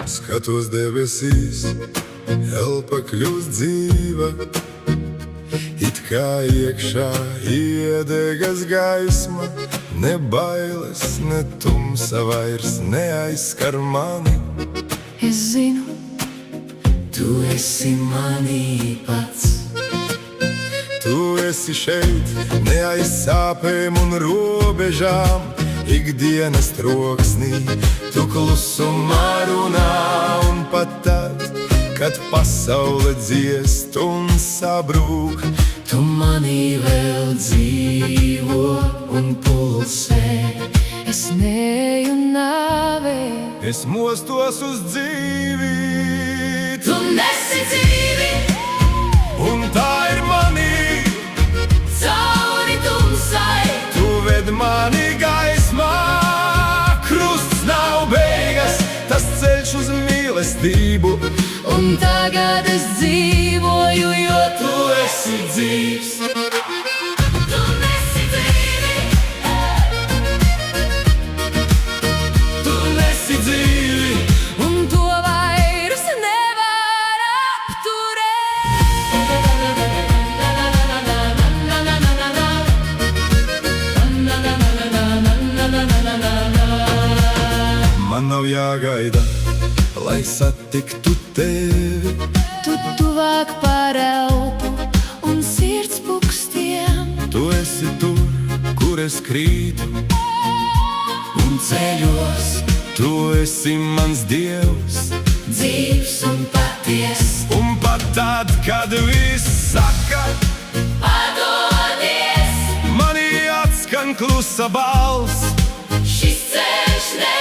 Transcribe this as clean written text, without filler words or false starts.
Skatos debesīs, elpa kļūst dzīva, it kā iekšā iedegas gaisma, ne bailes, ne tumsa vairs neaizskar mani. Es zinu, Tu esi manī pats. Tu esi šeit, ne aiz sāpēm un robežām, ikdienas troksnī, tu klusumā runā, un pat tad, kad pasaule dziest un sabrūk, tu manī vēl dzīvo un pulsē. es neju nāvē. Es mostos uz dzīvi, Tu nesi dzīvi, un tā ir manī. cauri tumsai. Tu ved mani gaismā, krusts nav beigas, tas ceļš uz mīlestību. Un tagad es dzīvoju, jo Tu esi dzīvs. tu nesi dzīvi. Tu nesi dzīvi. Un to vairs nevar apturēt. Man nav jāgaida, lai satiktu tevi. Tu tuvāk par elpu un sirds pukstiem. Tu esi tur, kur es krītu un ceļos. Tu esi mans Dievs, Dzīvs un paties, un pat tad, kad viss saka, padodies. manī atskan klusa balss. Šis ceļš ne